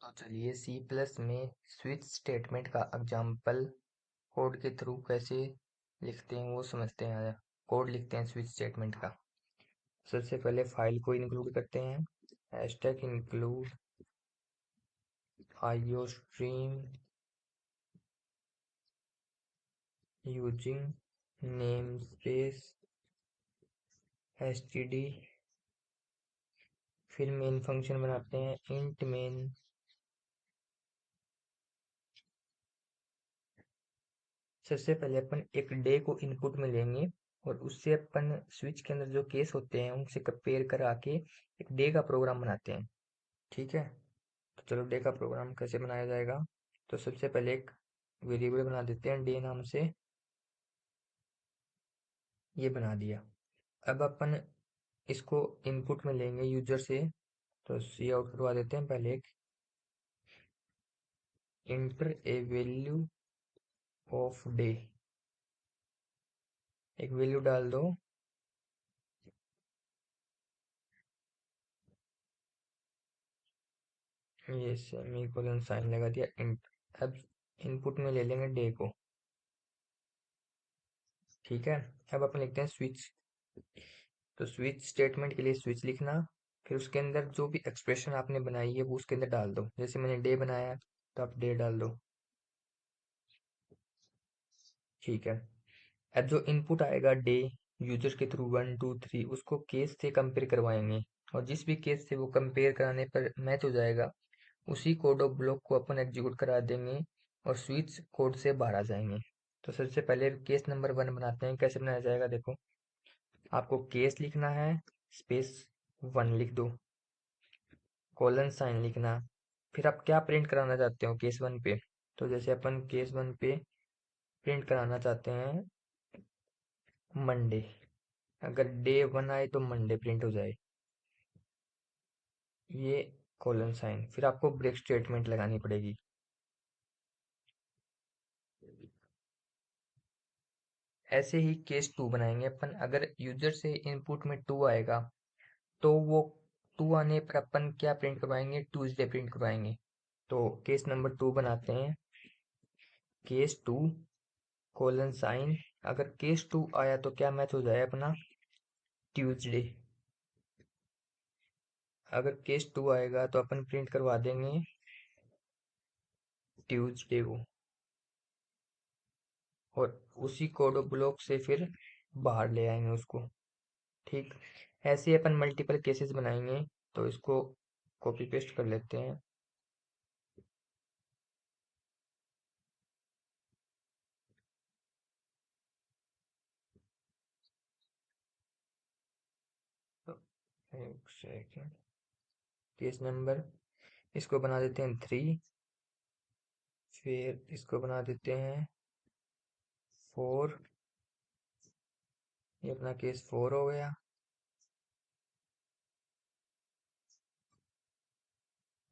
तो चलिए C plus में स्विच स्टेटमेंट का एग्जाम्पल कोड के थ्रू कैसे लिखते हैं वो समझते हैं। कोड लिखते हैं स्विच स्टेटमेंट का। सबसे पहले फाइल को इंक्लूड करते हैं। Hashtag include iostream using name space STD. फिर मेन फंक्शन बनाते हैं इंट मेन। सबसे पहले अपन एक डे को इनपुट में लेंगे और उससे अपन स्विच के अंदर जो केस होते हैं उनसे कंपेयर करा के एक डे का प्रोग्राम बनाते हैं। ठीक है, तो चलो डे का प्रोग्राम कैसे बनाया जाएगा। तो सबसे पहले एक वेरिएबल बना देते हैं डे नाम से। ये बना दिया। अब अपन इसको इनपुट में लेंगे यूजर से। तो सी आउट करवा देते हैं पहले एक inter A value of day. एक वैल्यू डाल दो। ये सेमीकोलन साइन लगा दिया इंट। अब इनपुट में ले लेंगे डे को। ठीक है, अब अपन लिखते हैं स्विच। तो स्विच स्टेटमेंट के लिए स्विच लिखना, फिर उसके अंदर जो भी एक्सप्रेशन आपने बनाई है वो उसके अंदर डाल दो। जैसे मैंने डे बनाया है तो आप डे डाल दो। ठीक है, अब जो इनपुट आएगा डे यूजर के थ्रू 1 2 3 उसको केस से कंपेयर करवाएंगे। और जिस भी केस से वो कंपेयर कराने पर मैच हो जाएगा उसी कोड ऑफ ब्लॉक को अपन एग्जीक्यूट करा देंगे और स्विच कोड से बाहर आ जाएंगे। तो सबसे पहले केस नंबर 1 बनाते हैं। कैसे बनाया जाएगा देखो, आपको केस लिखना है, स्पेस 1 लिख दो, कोलन साइन लिखना। फिर आप क्या प्रिंट कराना चाहते हो केस 1 पे। तो जैसे अपन केस 1 पे प्रिंट कराना चाहते हैं मंडे। अगर डे 1 आए तो मंडे प्रिंट हो जाए। ये कोलन साइन, फिर आपको ब्रेक स्टेटमेंट लगानी पड़ेगी। ऐसे ही केस 2 बनाएंगे अपन। अगर यूजर से इनपुट में 2 आएगा तो वो 2 आने पर अपन क्या प्रिंट करवाएंगे, ट्यूसडे प्रिंट करवाएंगे। तो केस नंबर 2 बनाते हैं। केस 2 कोलन साइन, अगर केस 2 आया तो क्या मैच हो जाए अपना, ट्यूसडे। अगर केस 2 आएगा तो अपन प्रिंट करवा देंगे ट्यूसडे को। और उसी कोड ब्लॉक से फिर बाहर ले आएंगे उसको। ठीक, ऐसे ही अपन मल्टीपल केसेस बनाएंगे। तो इसको कॉपी पेस्ट कर लेते हैं। तो एक सेकेंड, केस नंबर इसको बना देते हैं 3। फिर इसको बना देते हैं 4। ये अपना केस 4 हो गया।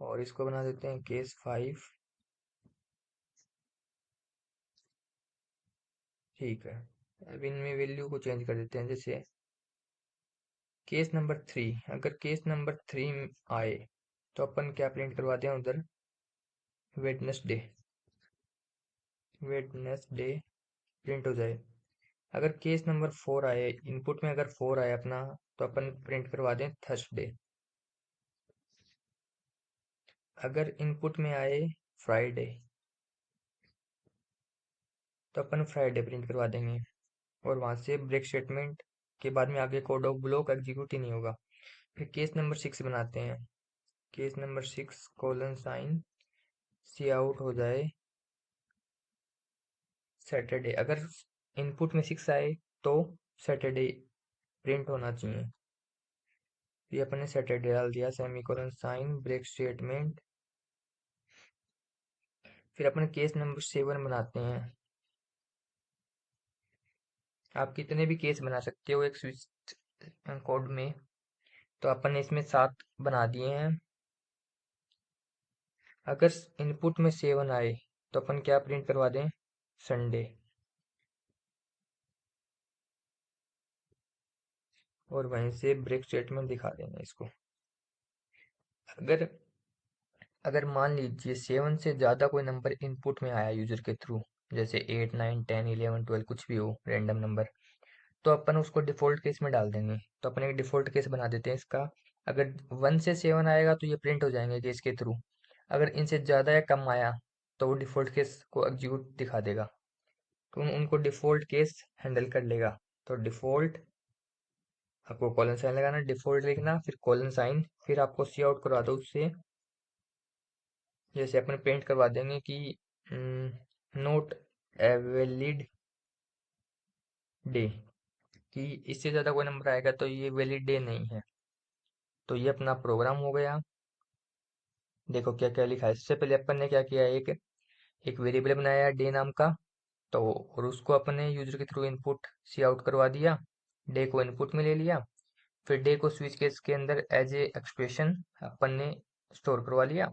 और इसको बना देते हैं केस 5। ठीक है, अब इनमें वैल्यू को चेंज कर देते हैं। जैसे केस नंबर 3, अगर केस नंबर 3 आए तो अपन क्या प्रिंट करवा दें उधर, वेडनेसडे। वेडनेसडे प्रिंट हो जाए। अगर केस नंबर 4 आए, इनपुट में अगर 4 आए अपना, तो अपन प्रिंट करवा दें थर्सडे। अगर इनपुट में आए फ्राइडे तो अपन फ्राइडे प्रिंट करवा देंगे। और वहां से ब्रेक स्टेटमेंट के बाद में आगे कोड ऑफ ब्लॉक एग्जीक्यूट ही नहीं होगा। फिर केस नंबर 6 बनाते हैं। केस नंबर 6 कोलन साइन सी आउट हो जाए सैटरडे। अगर इनपुट में 6 आए तो सैटरडे प्रिंट होना चाहिए। ये अपने सैटरडे डाल दिया, सेमीकोलन साइन ब्रेक स्टेटमेंट। फिर अपन केस नंबर 7 बनाते हैं। आप कितने भी केस बना सकते हो एक स्विच कोड में। तो अपन ने इसमें 7 बना दिए हैं। अगर इनपुट में 7 आए तो अपन क्या प्रिंट करवा दें, संडे। और वहीं से ब्रेक स्टेटमेंट दिखा देंगे इसको। अगर अगर मान लीजिए 7 से ज़्यादा कोई नंबर इनपुट में आया यूजर के थ्रू, जैसे 8 9 10 11 12 कुछ भी हो रैंडम नंबर, तो अपन उसको डिफ़ॉल्ट केस में डाल देंगे। तो अपन एक डिफ़ॉल्ट केस बना देते हैं इसका। अगर 1 से 7 आएगा तो ये प्रिंट हो जाएंगे केस के थ्रू। अगर इनसे ज़्यादा या कम आया तो वो डिफ़ॉल्ट केस को एग्जीक्यूट दिखा देगा। तो उनको डिफ़ॉल्ट केस हैंडल कर लेगा। तो डिफ़ॉल्ट, आपको कॉलन साइन लगाना, डिफ़ॉल्ट लिखना, फिर कॉलन साइन, फिर आपको सी आउट करवा दो उससे। जैसे अपन प्रिंट करवा देंगे कि नोट ए वैलिड डे, कि इससे ज़्यादा कोई नंबर आएगा तो ये वैलिड डे नहीं है। तो ये अपना प्रोग्राम हो गया। देखो क्या क्या लिखा है। इससे पहले अपन ने क्या किया, एक एक वेरिएबल बनाया डे नाम का। तो और उसको अपन ने यूजर के थ्रू इनपुट सी आउट करवा दिया, डे को इनपुट में ले लिया। फिर डे को स्विच केस के अंदर एज ए एक्सप्रेशन अपन ने स्टोर करवा लिया।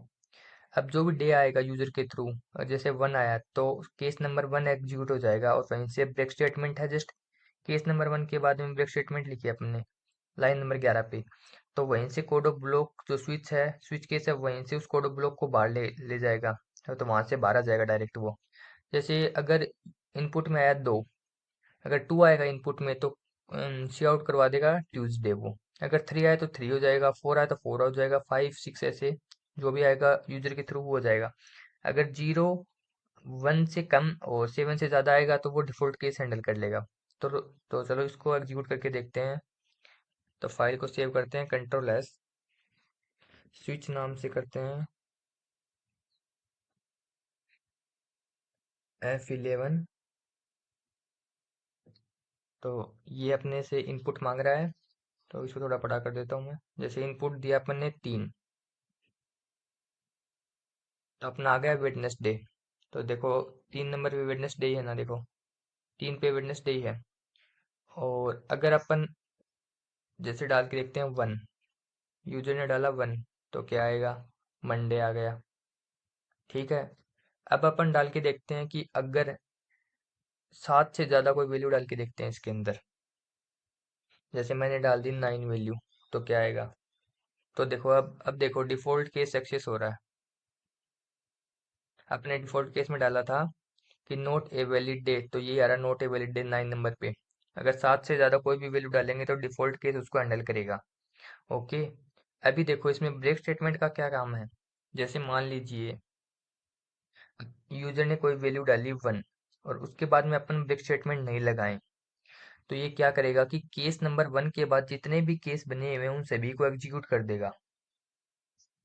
अब जो भी डे आएगा यूजर के थ्रू, जैसे 1 आया तो केस नंबर 1 एग्जीक्यूट हो जाएगा, और वहीं से ब्रेक स्टेटमेंट है जस्ट केस नंबर 1 के बाद में ब्रेक स्टेटमेंट लिखी है अपने लाइन नंबर 11 पे। तो वहीं से कोड ऑफ ब्लॉक जो स्विच है, स्विच केस है, वहीं से उस कोड ऑफ ब्लॉक को बाहर ले ले जाएगा। तो वहां से बाहर आ जाएगा डायरेक्ट वो। जैसे अगर इनपुट में आया 2, अगर 2 आएगा इनपुट में तो सी आउट करवा देगा ट्यूसडे वो। अगर 3 आए तो 3 हो जाएगा, 4 आए तो 4 हो जाएगा, 5 6 ऐसे जो भी आएगा यूजर के थ्रू वो हो जाएगा। अगर 0 1 से कम और 7 से ज़्यादा आएगा तो वो डिफ़ॉल्ट केस हैंडल कर लेगा। तो चलो इसको एग्जीक्यूट करके देखते हैं। तो फाइल को सेव करते हैं, कंट्रोल एस, स्विच नाम से करते हैं F11। तो ये अपने से इनपुट मांग रहा है, तो इसको थोड़ा बड़ा कर देता हूँ मैं। जैसे इनपुट दिया अपन ने 3, तो अपना आ गया वेडनेसडे। तो देखो 3 नंबर पे वेडनेसडे ही है ना, देखो 3 पे वेडनेसडे ही है। और अगर अपन जैसे डाल के देखते हैं 1, यूजर ने डाला 1, तो क्या आएगा, मंडे आ गया। ठीक है। अब अपन डाल के देखते हैं कि अगर 7 से ज़्यादा कोई वैल्यू डाल के देखते हैं इसके अंदर। जैसे मैंने डाल दी 9 वैल्यू, तो क्या आएगा। तो देखो अब देखो डिफ़ॉल्ट केस सक्सेस हो रहा है। अपने डिफ़ॉल्ट केस में डाला था कि नोट ए वैलिड डे, तो ये आ रहा note a valid day 9 number पे। अगर 7 से ज़्यादा कोई भी वैल्यू डालेंगे तो डिफ़ॉल्ट केस उसको हैंडल करेगा। ओके। अभी देखो इसमें ब्रेक स्टेटमेंट का क्या काम है। जैसे मान लीजिए यूजर ने कोई वैल्यू डाली 1, और उसके बाद में अपन ब्रेक स्टेटमेंट नहीं लगाएं, तो ये क्या करेगा कि केस नंबर 1 के बाद जितने भी केस बने हुए हैं उन सभी को एग्जीक्यूट कर देगा।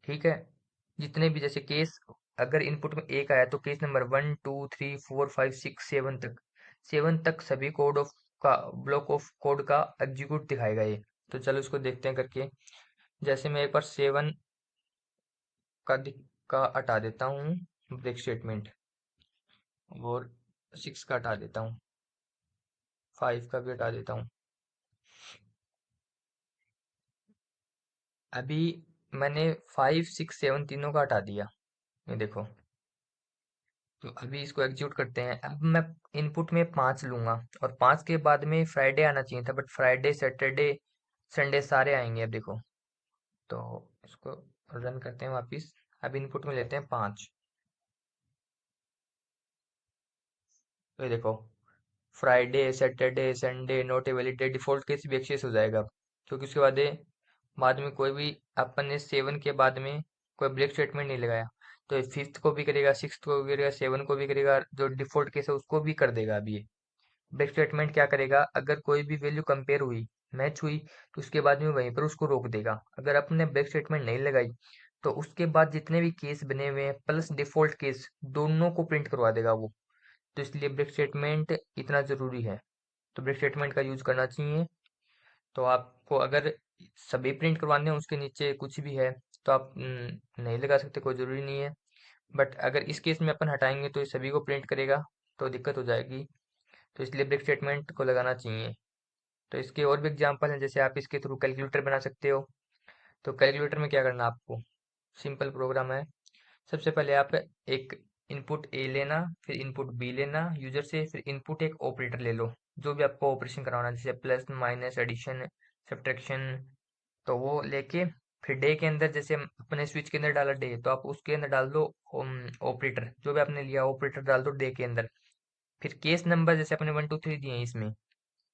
ठीक है। जितने भी जैसे केस, अगर इनपुट में 1 आया तो केस नंबर 1 2 3 4 5 6 7 तक, 7 तक सभी कोड ऑफ का ब्लॉक ऑफ कोड का एग्जीक्यूट दिखाएगा ये। तो चलो इसको देखते हैं करके। जैसे मैं एक बार 7 का हटा देता हूँ ब्रेक स्टेटमेंट, और 6 का हटा देता हूँ, 5 का भी हटा देता हूँ। अभी मैंने 5 6 7 तीनों का हटा दिया, ये देखो। तो अभी इसको एग्जीक्यूट करते हैं। अब मैं इनपुट में 5 लूंगा, और 5 के बाद में फ्राइडे आना चाहिए था, बट फ्राइडे सैटरडे संडे सारे आएंगे। अब देखो, तो इसको रन करते हैं वापिस। अब इनपुट में लेते हैं 5। तो ये देखो Friday Saturday Sunday not a valid day, default case भी एक्सेस हो जाएगा, क्योंकि उसके बाद में कोई भी अपन ने 7 के बाद में कोई ब्रेक स्टेटमेंट नहीं लगाया। तो 5th को भी करेगा, 6th को भी करेगा, 7 को भी करेगा, जो डिफॉल्ट केस है उसको भी कर देगा। अब ये ब्रेक स्टेटमेंट क्या करेगा, अगर कोई भी वैल्यू कंपेयर हुई, मैच हुई, तो उसके बाद में वहीं पर उसको रोक देगा। अगर आपने ब्रेक स्टेटमेंट नहीं लगाई तो उसके बाद जितने भी केस बने हुए हैं प्लस डिफॉल्ट केस दोनों को प्रिंट करवा देगा वो। तो इसलिए ब्रेक स्टेटमेंट इतना ज़रूरी है। तो ब्रेक स्टेटमेंट का यूज़ करना चाहिए। तो आपको अगर सभी प्रिंट करवाने हैं उसके नीचे कुछ भी है तो आप नहीं लगा सकते, कोई ज़रूरी नहीं है। बट अगर इस केस में अपन हटाएंगे तो ये सभी को प्रिंट करेगा, तो दिक्कत हो जाएगी। तो इसलिए ब्रेक स्टेटमेंट को लगाना चाहिए। तो इसके और भी एग्जांपल हैं, जैसे आप इसके थ्रू कैलकुलेटर बना सकते हो। तो कैलकुलेटर में क्या करना है आपको, सिंपल प्रोग्राम है। सबसे पहले आप एक इनपुट ए लेना, फिर इनपुट बी लेना यूजर से, फिर इनपुट एक ऑपरेटर ले लो जो भी आपको ऑपरेशन कराना है, जैसे प्लस माइनस एडिशन सब्ट्रैक्शन। तो वो लेके फिर डे के अंदर जैसे अपने स्विच के अंदर डाला डे, तो आप उसके अंदर डाल दो ऑपरेटर जो भी आपने लिया, ऑपरेटर डाल दो डे के अंदर। फिर केस नंबर जैसे अपने 1 2 3 दिए हैं इसमें,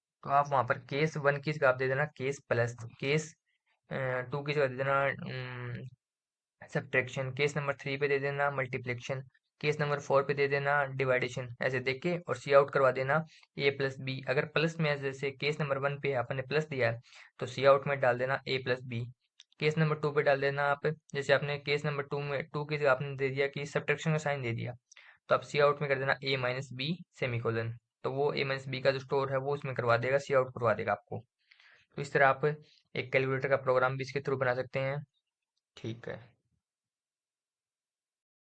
तो आप वहां पर केस 1 की जगह आप दे देना केस प्लस, केस 2 की जगह दे देना सब्ट्रैक्शन, केस नंबर 3 पे दे देना मल्टीप्लिकेशन, केस नंबर 4 पे दे देना डिवाइडेशन, ऐसे देख के और सी आउट करवा देना A+B। अगर प्लस में है, जैसे केस नंबर 1 पे आपने प्लस दिया है, तो सी आउट में डाल देना A+B। केस नंबर 2 पे डाल देना आप, जैसे आपने केस नंबर 2 में 2 की जगह आपने दे दिया कि सब्ट्रैक्शन का साइन दे दिया, तो आप सी आउट में कर देना A-B सेमीकोलन। तो वो A-B का जो स्टोर है वो उसमें करवा देगा, सी आउट करवा देगा आपको। तो इस तरह आप एक कैलकुलेटर का प्रोग्राम भी इसके थ्रू बना सकते हैं। ठीक है।